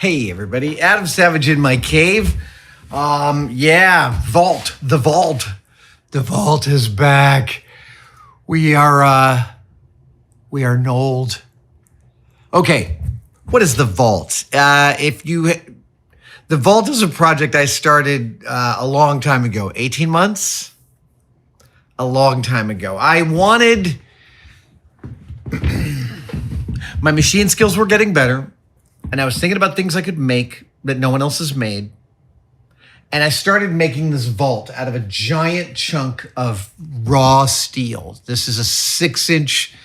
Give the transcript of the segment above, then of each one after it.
Hey everybody, Adam Savage in my cave. Vault. The vault is back. We are Nold. Okay, what is the vault? The vault is a project I started a long time ago, 18 months? A long time ago. I wanted, my machine skills were getting better. And I was thinking about things I could make that no one else has made. And I started making this vault out of a giant chunk of raw steel. This is a 6-inch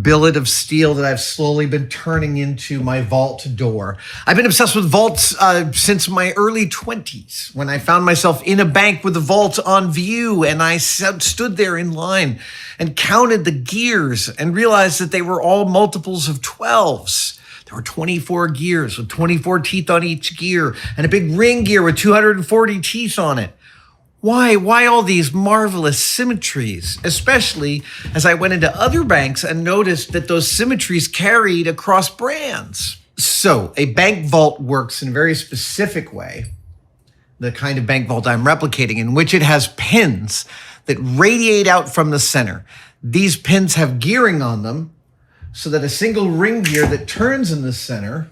billet of steel that I've slowly been turning into my vault door. I've been obsessed with vaults since my early 20s, when I found myself in a bank with the vault on view, and I stood there in line and counted the gears and realized that they were all multiples of 12s. There were 24 gears with 24 teeth on each gear and a big ring gear with 240 teeth on it. Why all these marvelous symmetries? Especially as I went into other banks and noticed that those symmetries carried across brands. So a bank vault works in a very specific way, the kind of bank vault I'm replicating, in which it has pins that radiate out from the center. These pins have gearing on them, so that a single ring gear that turns in the center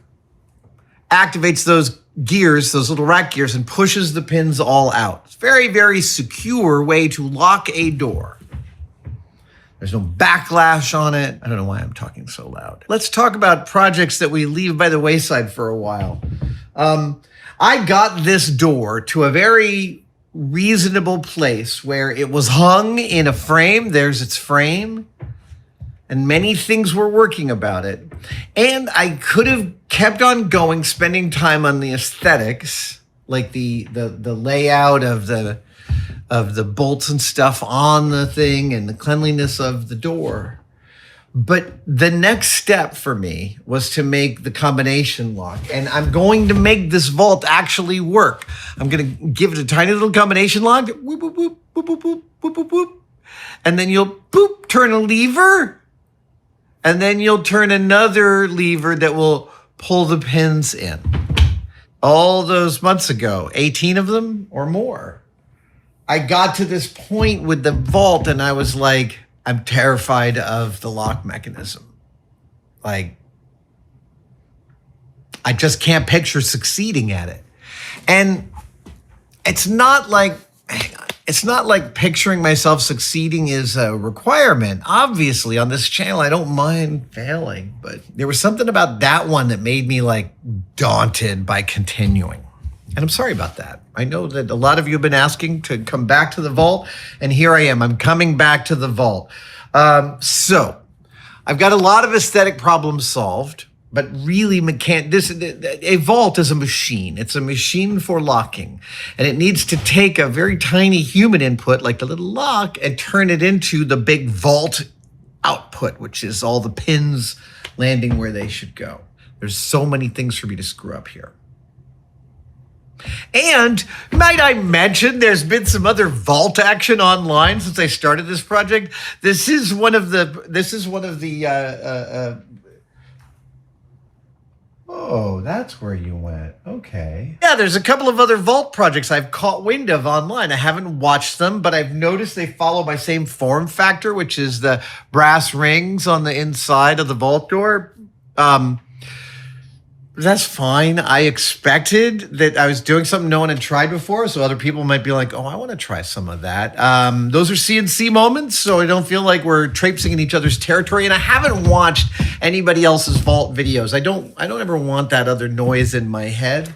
activates those gears, those little rack gears, and pushes the pins all out. It's a very, very secure way to lock a door. There's no backlash on it. I don't know why I'm talking so loud. Let's talk about projects that we leave by the wayside for a while. I got this door to a very reasonable place where it was hung in a frame. There's its frame. And many things were working about it. And I could have kept on going, spending time on the aesthetics, like the layout of the bolts and stuff on the thing and the cleanliness of the door. But the next step for me was to make the combination lock. And I'm going to make this vault actually work. I'm going to give it a tiny little combination lock. Whoop, whoop, whoop, whoop, whoop, whoop, whoop, whoop, whoop. And then you'll boop, turn a lever. And then you'll turn another lever that will pull the pins in. All those months ago, 18 of them or more, I got to this point with the vault and I was like, I'm terrified of the lock mechanism. Like, I just can't picture succeeding at it. And it's not like picturing myself succeeding is a requirement. Obviously, on this channel, I don't mind failing, but there was something about that one that made me like daunted by continuing. And I'm sorry about that. I know that a lot of you have been asking to come back to the vault, and here I am. I'm coming back to the vault. So I've got a lot of aesthetic problems solved. But really, a vault is a machine. It's a machine for locking. And it needs to take a very tiny human input, like the little lock, and turn it into the big vault output, which is all the pins landing where they should go. There's so many things for me to screw up here. And might I mention, there's been some other vault action online since I started this project. This is one of the oh, that's where you went. Okay. Yeah, there's a couple of other vault projects I've caught wind of online. I haven't watched them, but I've noticed they follow my same form factor, which is the brass rings on the inside of the vault door. That's fine. I expected that I was doing something no one had tried before, so other people might be like, oh, I want to try some of that. Those are CNC moments, so I don't feel like we're traipsing in each other's territory, and I haven't watched anybody else's vault videos. I don't ever want that other noise in my head.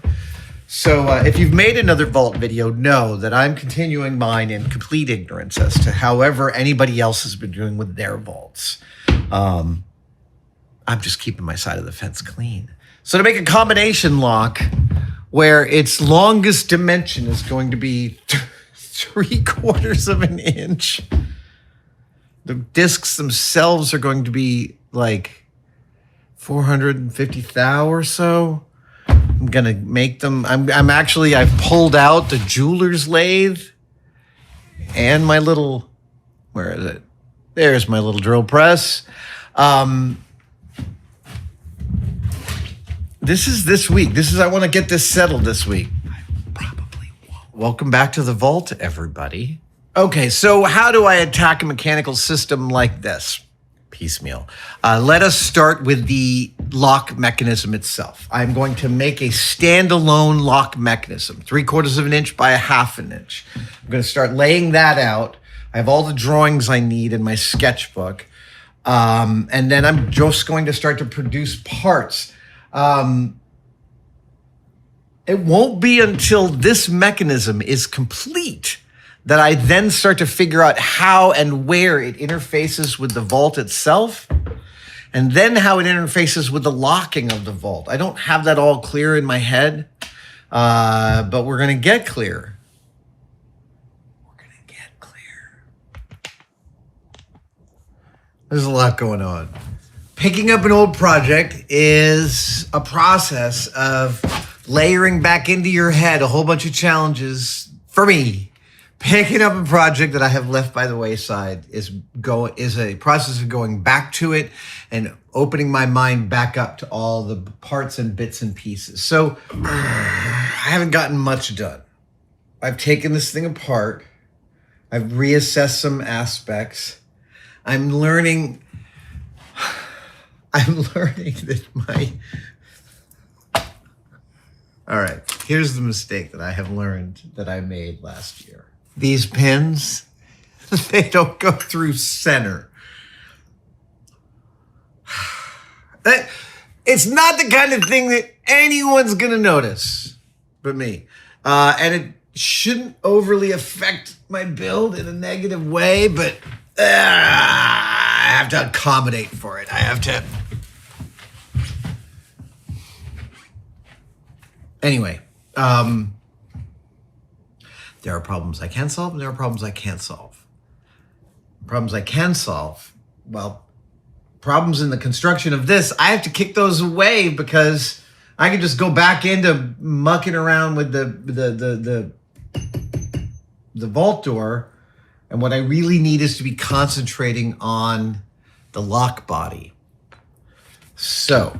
So if you've made another vault video, know that I'm continuing mine in complete ignorance as to however anybody else has been doing with their vaults. I'm just keeping my side of the fence clean. So to make a combination lock where its longest dimension is going to be 3/4 of an inch, the discs themselves are going to be like 450 thou or so. I'm going to make them. I've pulled out the jeweler's lathe and my little, where is it? There's my little drill press. This is this week. I want to get this settled this week. I probably won't. Welcome back to the vault, everybody. Okay, so how do I attack a mechanical system like this? Piecemeal. Let us start with the lock mechanism itself. I'm going to make a standalone lock mechanism, 3/4 of an inch by 1/2 an inch. I'm going to start laying that out. I have all the drawings I need in my sketchbook. And then I'm just going to start to produce parts. It won't be until this mechanism is complete that I then start to figure out how and where it interfaces with the vault itself, and then how it interfaces with the locking of the vault. I don't have that all clear in my head, but we're going to get clear. We're going to get clear. There's a lot going on. Picking up an old project is a process of layering back into your head a whole bunch of challenges. For me, picking up a project that I have left by the wayside is a process of going back to it and opening my mind back up to all the parts and bits and pieces. So I haven't gotten much done. I've taken this thing apart. I've reassessed some aspects. I'm learning that all right, here's the mistake that I have learned that I made last year. These pins, they don't go through center. It's not the kind of thing that anyone's going to notice but me. And it shouldn't overly affect my build in a negative way, but I have to accommodate for it. I have to. Anyway, there are problems I can solve, and there are problems I can't solve. Problems I can solve, well, problems in the construction of this, I have to kick those away because I can just go back into mucking around with the vault door, and what I really need is to be concentrating on the lock body. So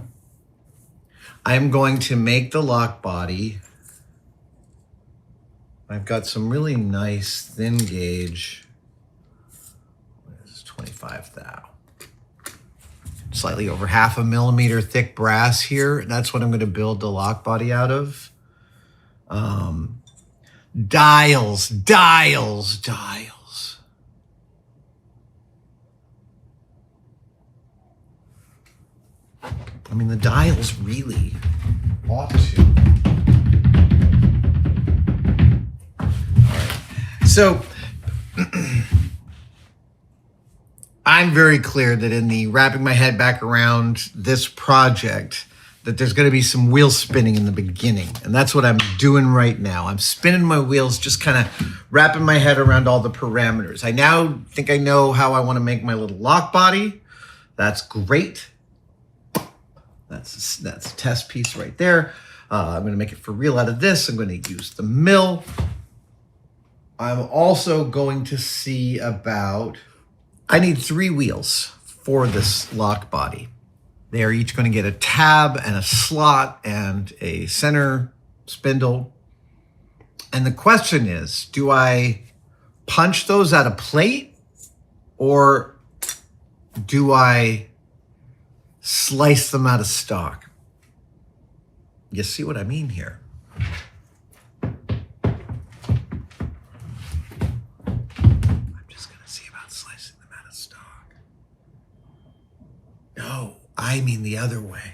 I'm going to make the lock body. I've got some really nice thin gauge. This is 25 thou. Slightly over 1/2 millimeter thick brass here. That's what I'm going to build the lock body out of. Dials. I mean, the dials really ought to. All right. So I'm very clear that in the wrapping my head back around this project, that there's going to be some wheel spinning in the beginning. And that's what I'm doing right now. I'm spinning my wheels, just kind of wrapping my head around all the parameters. I now think I know how I want to make my little lock body. That's great. That's a test piece right there. I'm going to make it for real out of this. I'm going to use the mill. I'm also going to see about, I need 3 wheels for this lock body. They are each going to get a tab and a slot and a center spindle. And the question is, do I punch those out of plate, or do I slice them out of stock? You see what I mean here? I'm just going to see about slicing them out of stock. No, I mean the other way.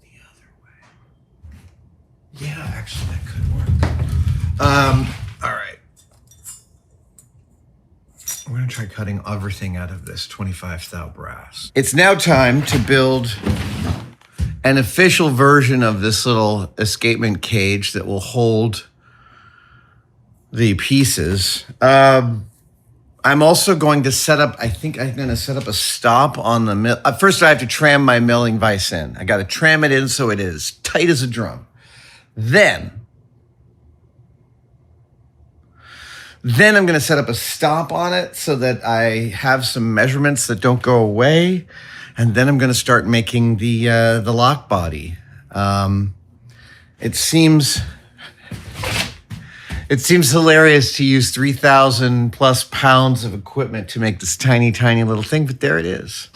The other way. Yeah, actually, that could work. All right. We're going to try cutting everything out of this 25 thou brass. It's now time to build an official version of this little escapement cage that will hold the pieces. I'm also going to set up, I think I'm going to set up a stop on the mill. First, I have to tram my milling vise in. I got to tram it in so it is tight as a drum. Then I'm going to set up a stop on it so that I have some measurements that don't go away. And then I'm going to start making the lock body. It seems hilarious to use 3,000 plus pounds of equipment to make this tiny, tiny little thing, but there it is.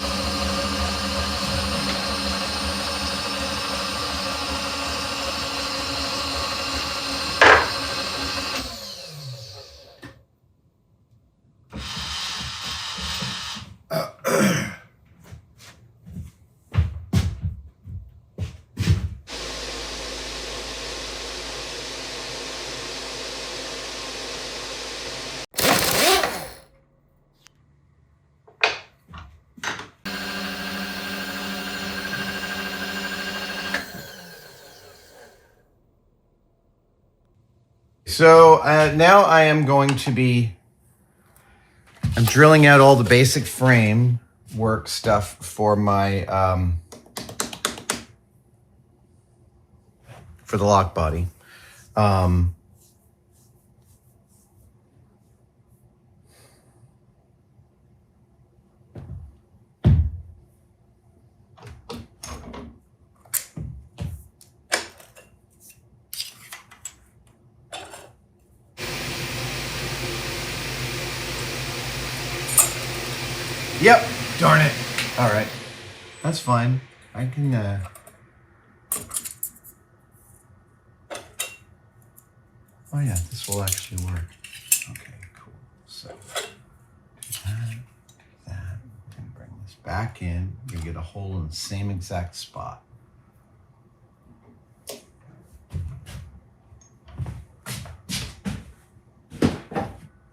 So now I am going to be, I'm drilling out all the basic frame work stuff for my, for the lock body. Yep, darn it. All right, that's fine. I can, oh yeah, this will actually work. Okay, cool. So, do that, and bring this back in. You get a hole in the same exact spot.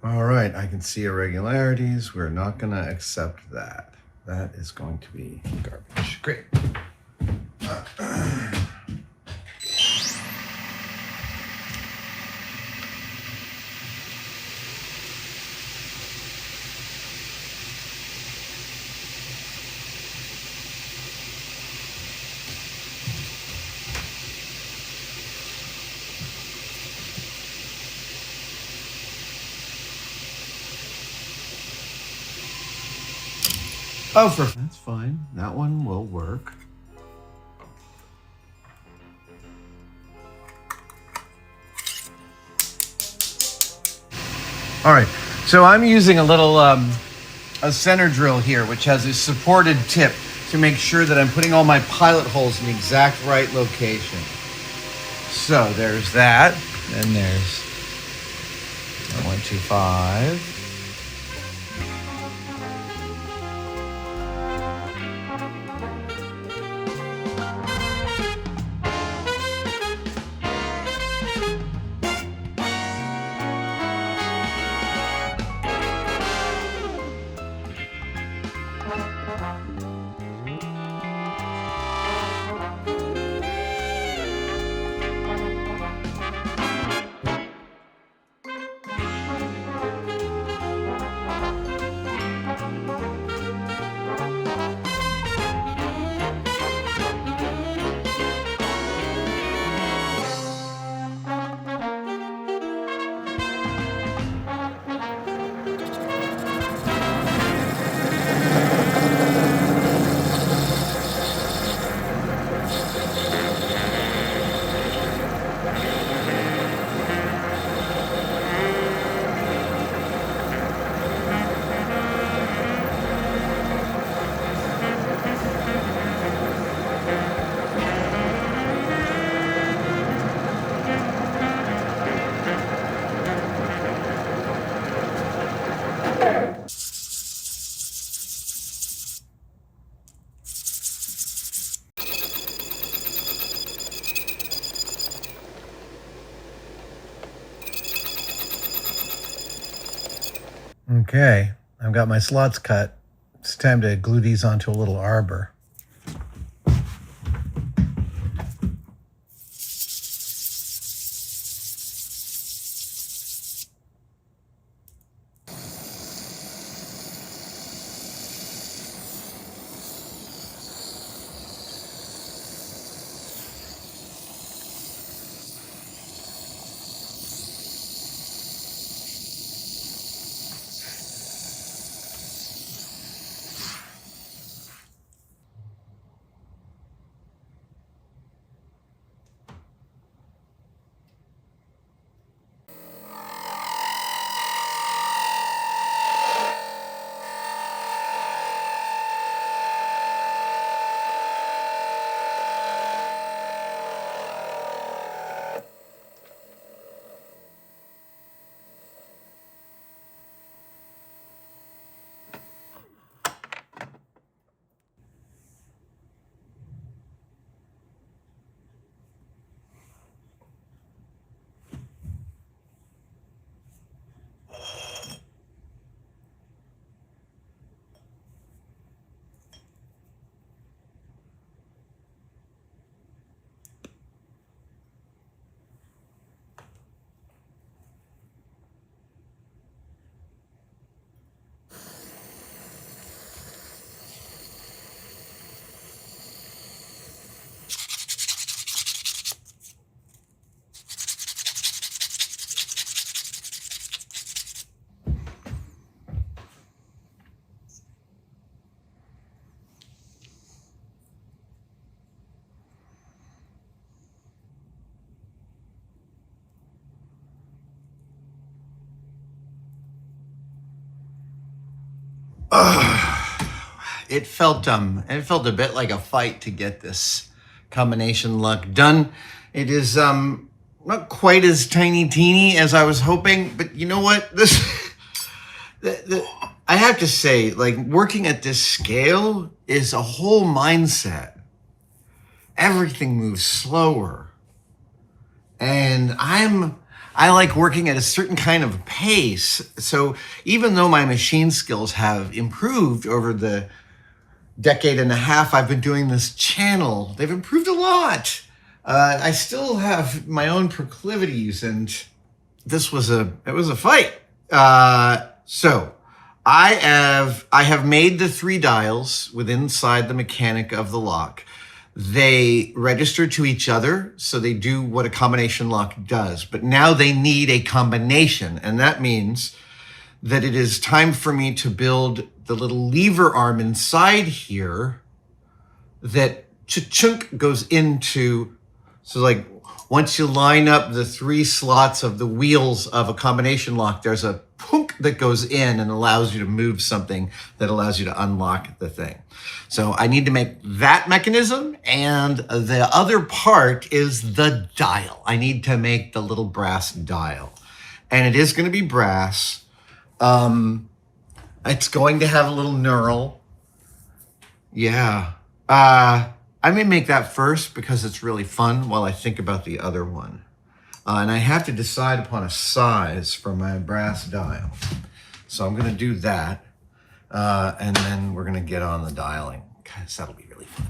All right, I can see irregularities. We're not gonna accept that. That is going to be garbage. Great. Oh, that's fine. That one will work. All right, so I'm using a little a center drill here, which has a supported tip to make sure that I'm putting all my pilot holes in the exact right location. So there's that, and there's 125. Okay, I've got my slots cut. It's time to glue these onto a little arbor. It felt a bit like a fight to get this combination lock done. It is not quite as tiny teeny as I was hoping, but you know what? I have to say, like, working at this scale is a whole mindset. Everything moves slower. And I like working at a certain kind of pace. So even though my machine skills have improved over the decade and a half I've been doing this channel, they've improved a lot. I still have my own proclivities, and it was a fight. So I have made the 3 dials within inside the mechanic of the lock. They register to each other, so they do what a combination lock does. But now they need a combination, and that means that it is time for me to build the little lever arm inside here that chunk goes into. So like once you line up the 3 slots of the wheels of a combination lock, there's a punk that goes in and allows you to move something that allows you to unlock the thing. So I need to make that mechanism, and the other part is the dial. I need to make the little brass dial, and it is going to be brass. It's going to have a little knurl. Yeah. I may make that first because it's really fun while I think about the other one. And I have to decide upon a size for my brass dial. So I'm going to do that. And then we're going to get on the dialing, because that'll be really fun.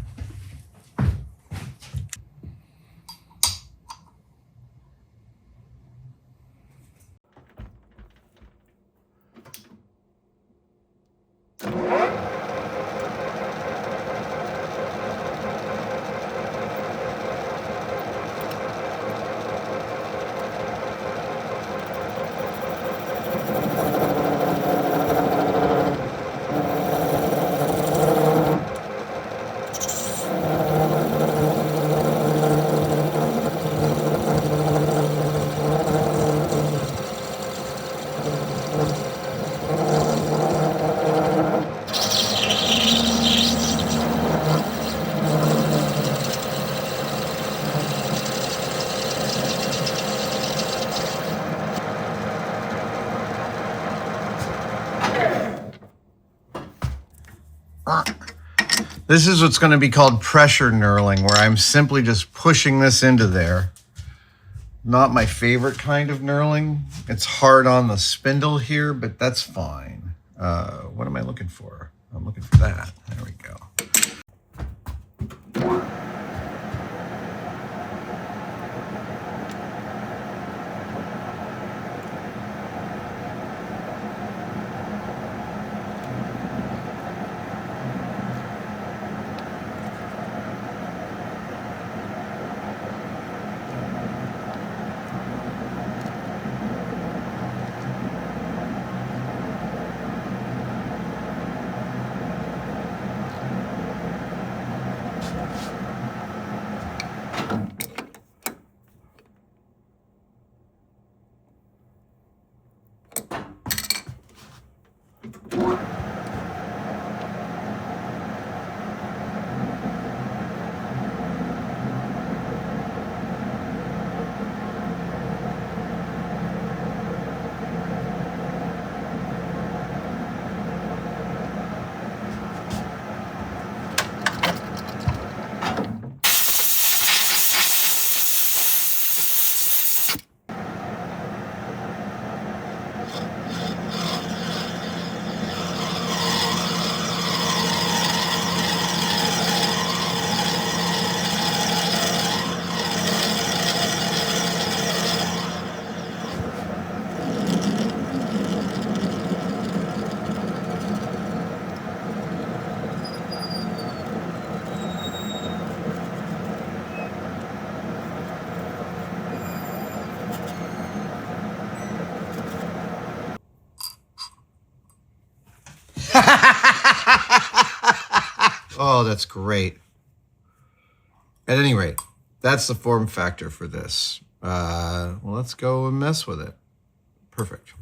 This is what's going to be called pressure knurling, where I'm simply just pushing this into there. Not my favorite kind of knurling. It's hard on the spindle here, but that's fine. What am I looking for? I'm looking for that. There we go. Oh, that's great. At any rate, that's the form factor for this. Well, let's go and mess with it. Perfect.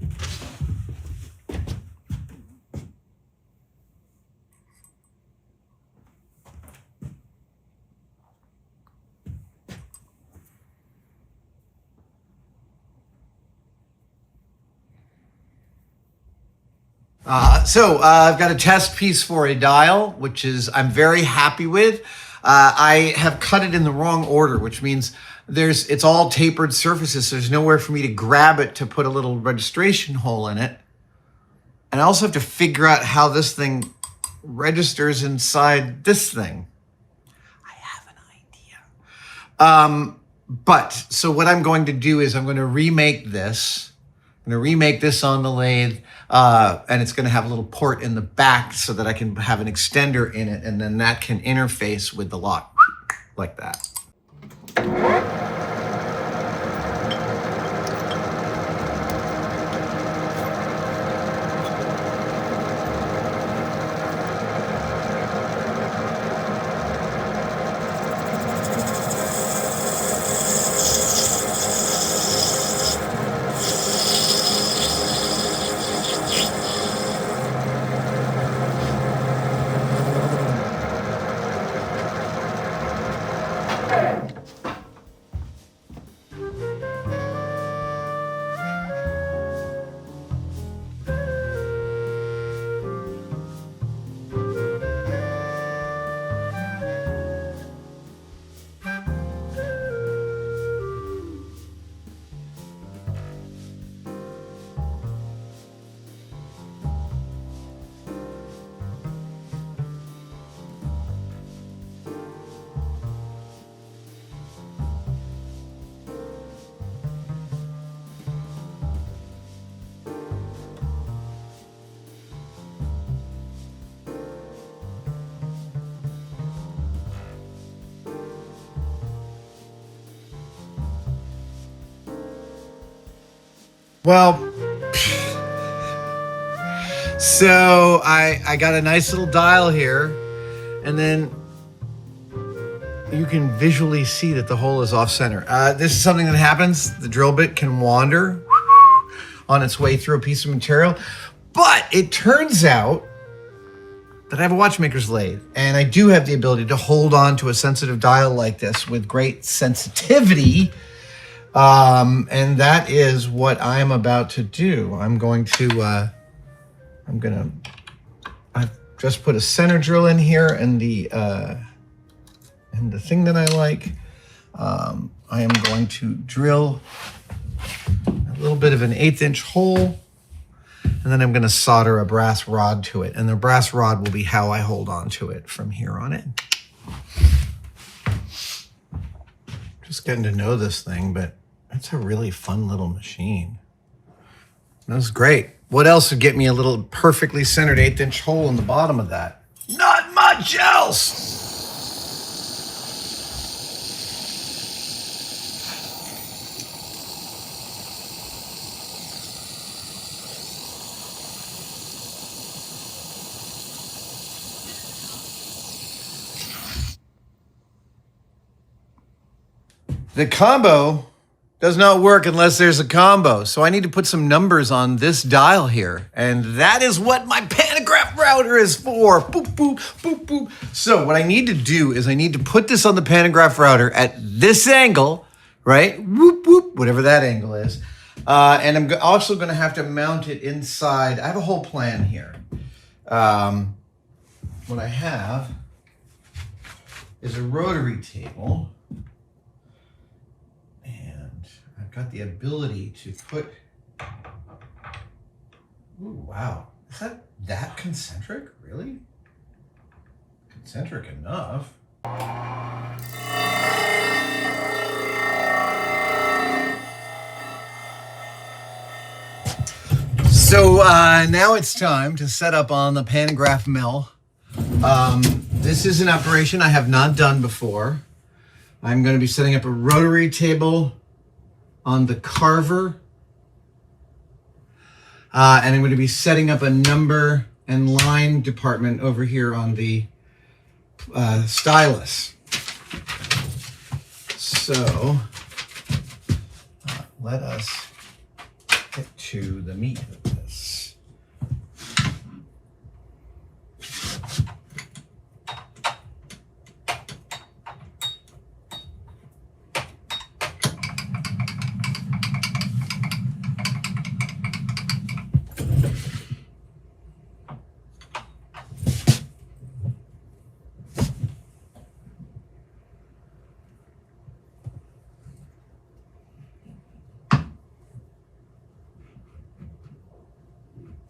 I've got a test piece for a dial, which is I'm very happy with. I have cut it in the wrong order, which means it's all tapered surfaces. So there's nowhere for me to grab it to put a little registration hole in it. And I also have to figure out how this thing registers inside this thing. I have an idea. So what I'm going to do is I'm going to remake this. I'm going to remake this on the lathe, and it's going to have a little port in the back so that I can have an extender in it, and then that can interface with the lock like that. Well, so I got a nice little dial here, and then you can visually see that the hole is off center. This is something that happens. The drill bit can wander on its way through a piece of material, but it turns out that I have a watchmaker's lathe, and I do have the ability to hold on to a sensitive dial like this with great sensitivity. And that is what I'm about to do. I've just put a center drill in here, and the thing that I like, I am going to drill a little bit of an 1/8 inch hole, and then I'm going to solder a brass rod to it. And the brass rod will be how I hold on to it from here on in. Just getting to know this thing, but it's a really fun little machine. That's great. What else would get me a little perfectly centered 1/8 inch hole in the bottom of that? Not much else. The combo does not work unless there's a combo. So I need to put some numbers on this dial here. And that is what my pantograph router is for. Boop, boop, boop, boop. So what I need to do is I need to put this on the pantograph router at this angle, right? Whoop, whoop, whatever that angle is. And I'm also going to have to mount it inside. I have a whole plan here. What I have is a rotary table. Got the ability to put, ooh, wow. Is that concentric? Really? Concentric enough. So now it's time to set up on the pantograph mill. This is an operation I have not done before. I'm going to be setting up a rotary table on the carver, and I'm going to be setting up a number and line department over here on the stylus. So let us get to the meat of this.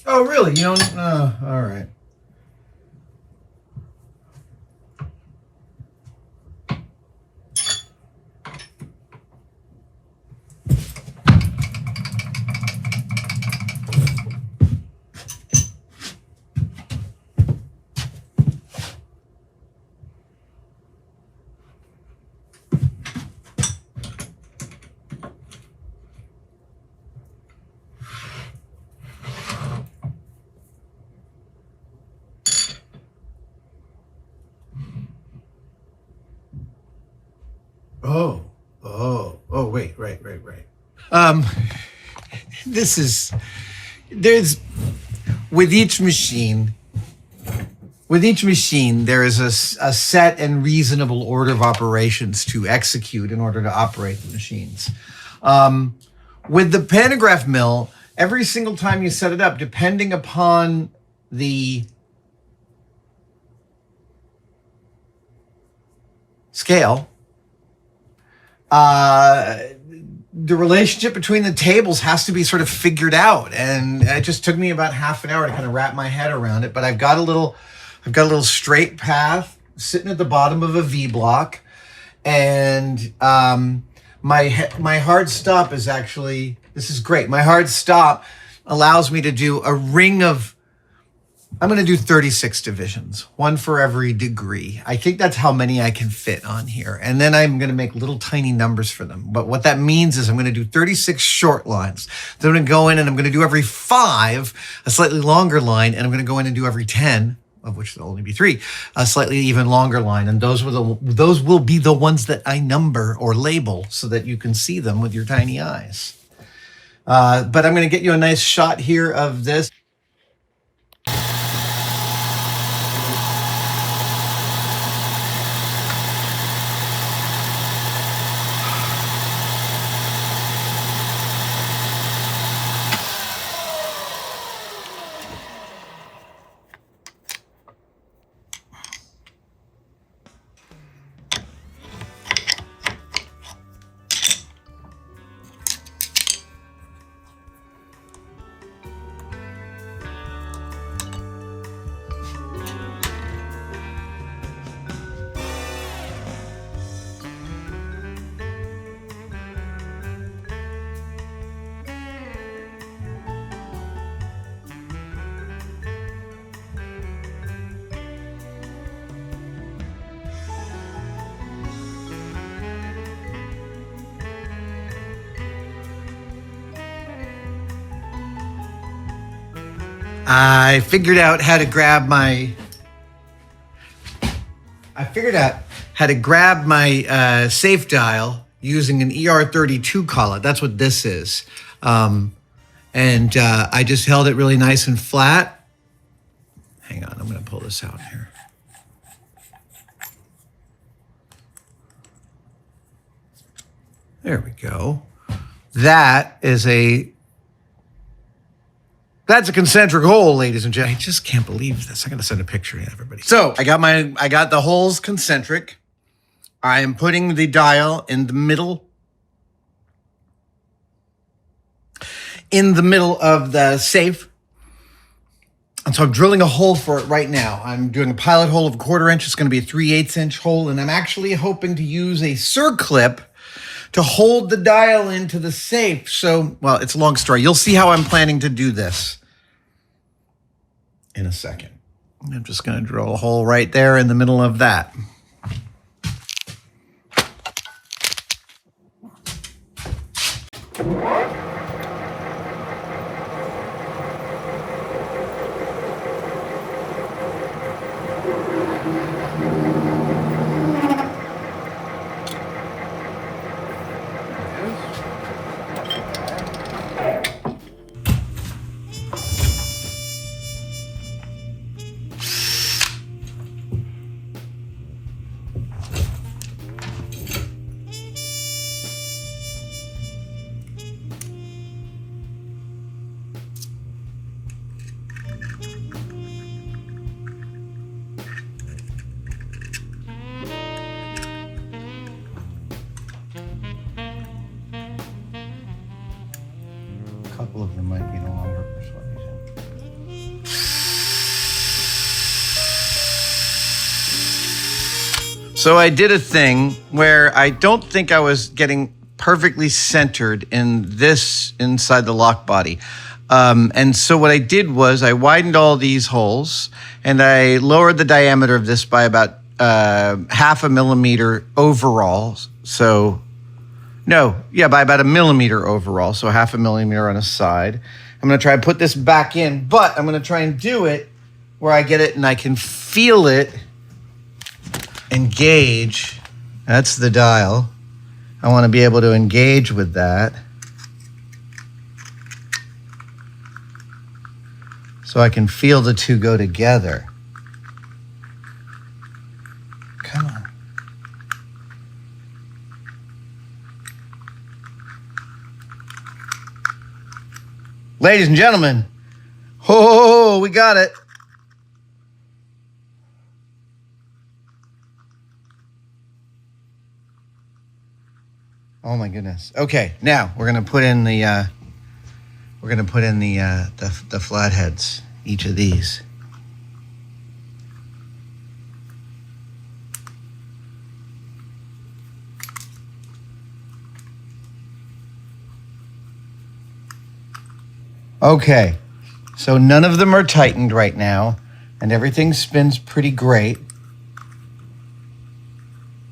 Oh, really? You don't? All right. Oh, wait, right. There's, with each machine, there is a set and reasonable order of operations to execute in order to operate the machines. With the pantograph mill, every single time you set it up, depending upon the scale, the relationship between the tables has to be sort of figured out, and it just took me about half an hour to kind of wrap my head around it. But I've got a little straight path sitting at the bottom of a V block, and my hard stop is actually, this is great. My hard stop allows me to do a ring of, I'm going to do 36 divisions, one for every degree. I think that's how many I can fit on here. And then I'm going to make little tiny numbers for them. But what that means is I'm going to do 36 short lines. Then I'm going to go in and I'm going to do every 5, a slightly longer line. And I'm going to go in and do every 10, of which there'll only be 3, a slightly even longer line. And those will be the ones that I number or label so that you can see them with your tiny eyes. But I'm going to get you a nice shot here of this. I figured out how to grab my safe dial using an ER32 collet. That's what this is. I just held it really nice and flat. Hang on, I'm going to pull this out here. There we go. That's a concentric hole, ladies and gentlemen. I just can't believe this. I gotta send a picture to everybody. So I got the holes concentric. I am putting the dial in the middle of the safe. And so I'm drilling a hole for it right now. I'm doing a pilot hole of a 1/4 inch. It's gonna be a 3/8 inch hole. And I'm actually hoping to use a circlip to hold the dial into the safe. So, well, it's a long story. You'll see how I'm planning to do this in a second. I'm just going to drill a hole right there in the middle of that. A couple of them might be no longer persuasion. So I did a thing where I don't think I was getting perfectly centered in this inside the lock body. And so what I did was I widened all these holes and I lowered the diameter of this by about 0.5 millimeter overall. So by about 1 millimeter overall. So 0.5 millimeter on a side. I'm going to try and put this back in, but I'm going to try and do it where I get it and I can feel it engage. That's the dial. I want to be able to engage with that. So I can feel the two go together. Come on. Ladies and gentlemen, oh, we got it. Oh my goodness. Okay, now we're gonna put in the flatheads, each of these. Okay, so none of them are tightened right now, and everything spins pretty great.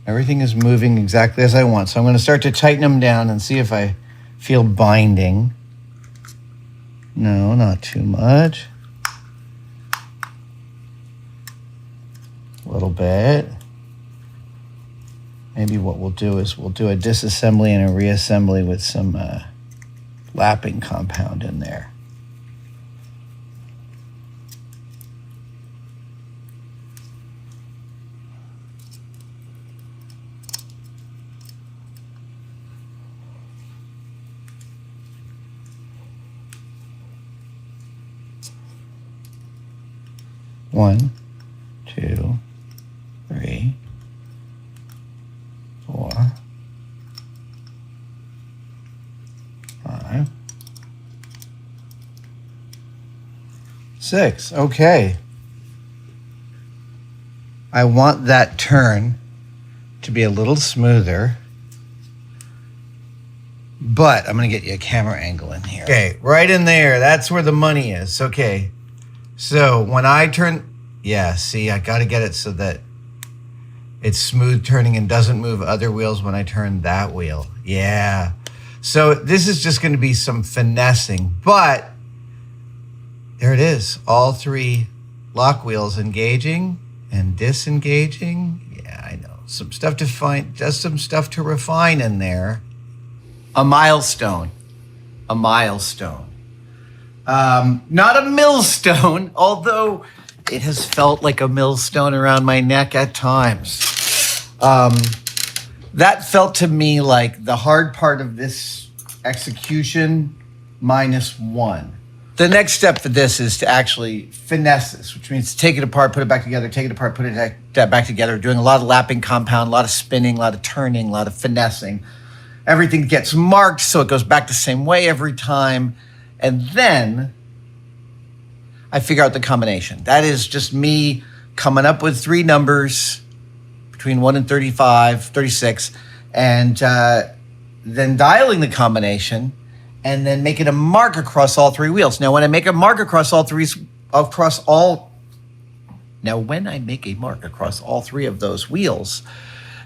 Everything is moving exactly as I want. So I'm going to start to tighten them down and see if I feel binding. No, not too much. A little bit. Maybe what we'll do is we'll do a disassembly and a reassembly with some lapping compound in there. One, 2, 3, 4, 5, 6. Okay. I want that turn to be a little smoother, but I'm going to get you a camera angle in here. Okay, right in there. That's where the money is. Okay. So when I turn, see, I got to get it so that it's smooth turning and doesn't move other wheels when I turn that wheel. Yeah. So this is just going to be some finessing, but there it is. All 3 lock wheels engaging and disengaging. Yeah, I know. Some stuff to find, just some stuff to refine in there. A milestone. A milestone. Not a millstone, although it has felt like a millstone around my neck at times. That felt to me like the hard part of this execution -1. The next step for this is to actually finesse this, which means take it apart, put it back together, take it apart, put it back together, doing a lot of lapping compound, a lot of spinning, a lot of turning, a lot of finessing. Everything gets marked so it goes back the same way every time. And then I figure out the combination. That is just me coming up with 3 numbers between 1 and 36, and then dialing the combination and then making a mark across all 3 wheels. Now, when I make a mark across all 3 of those wheels,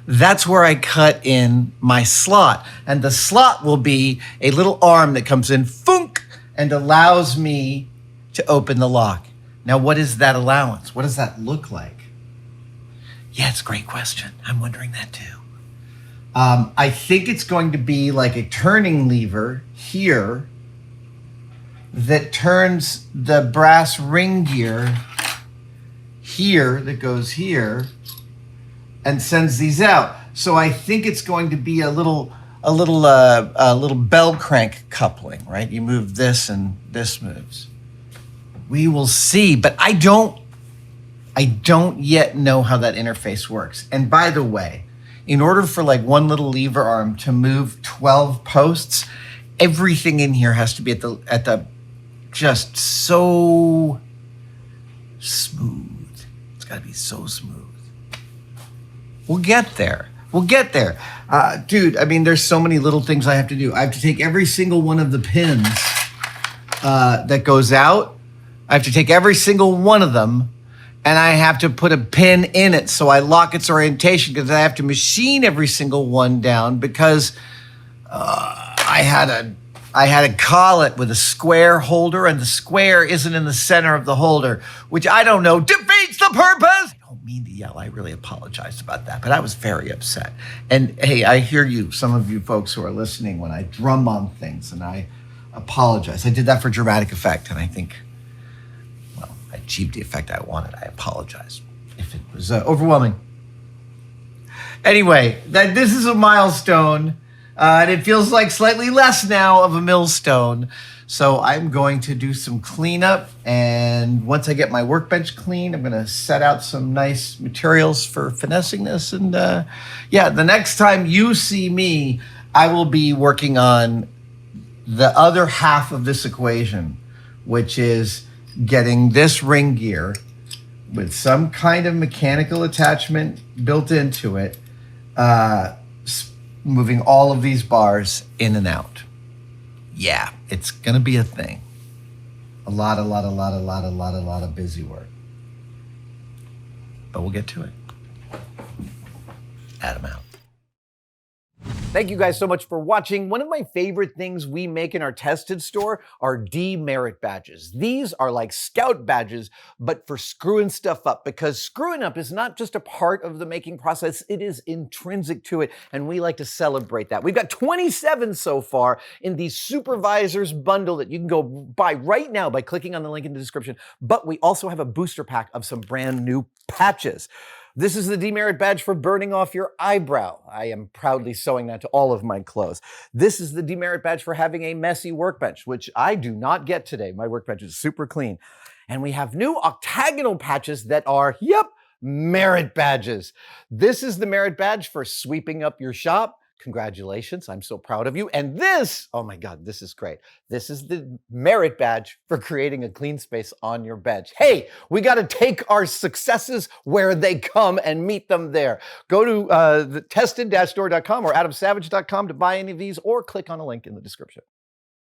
that's where I cut in my slot. And the slot will be a little arm that comes in, thunk, and allows me to open the lock. Now, what is that allowance? What does that look like? Yeah, it's a great question. I'm wondering that too. I think it's going to be like a turning lever here that turns the brass ring gear here that goes here and sends these out. So I think it's going to be a little bell crank coupling, right? You move this and this moves. We will see, but I don't yet know how that interface works. And by the way, in order for like one little lever arm to move 12 posts, everything in here has to be at the just so smooth. It's got to be so smooth. We'll get there. We'll get there. Dude, I mean, there's so many little things I have to do. I have to take every single one of the pins that goes out. I have to take every single one of them, and I have to put a pin in it so I lock its orientation, because I have to machine every single one down, because I had a collet with a square holder, and the square isn't in the center of the holder, which I don't know defeats the purpose. I don't mean to yell. I really apologized about that, but I was very upset. And hey, I hear you, some of you folks who are listening, when I drum on things, and I apologize. I did that for dramatic effect, and I think, well, I achieved the effect I wanted. I apologize if it was overwhelming. Anyway, this is a milestone. And it feels like slightly less now of a millstone. So I'm going to do some cleanup. And once I get my workbench clean, I'm going to set out some nice materials for finessing this. And yeah, the next time you see me, I will be working on the other half of this equation, which is getting this ring gear with some kind of mechanical attachment built into it, moving all of these bars in and out. Yeah, it's gonna be a thing. A lot of busy work. But we'll get to it. Adam out. Thank you guys so much for watching. One of my favorite things we make in our tested store are demerit badges. These are like scout badges, but for screwing stuff up, because screwing up is not just a part of the making process, it is intrinsic to it, and we like to celebrate that. We've got 27 so far in the supervisors bundle that you can go buy right now by clicking on the link in the description, but we also have a booster pack of some brand new patches. This is the demerit badge for burning off your eyebrow. I am proudly sewing that to all of my clothes. This is the demerit badge for having a messy workbench, which I do not get today. My workbench is super clean. And we have new octagonal patches that are, yep, merit badges. This is the merit badge for sweeping up your shop. Congratulations, I'm so proud of you. And this, oh my God, this is great. This is the merit badge for creating a clean space on your bench. Hey, we got to take our successes where they come and meet them there. Go to the tested-store.com or adamsavage.com to buy any of these, or click on a link in the description.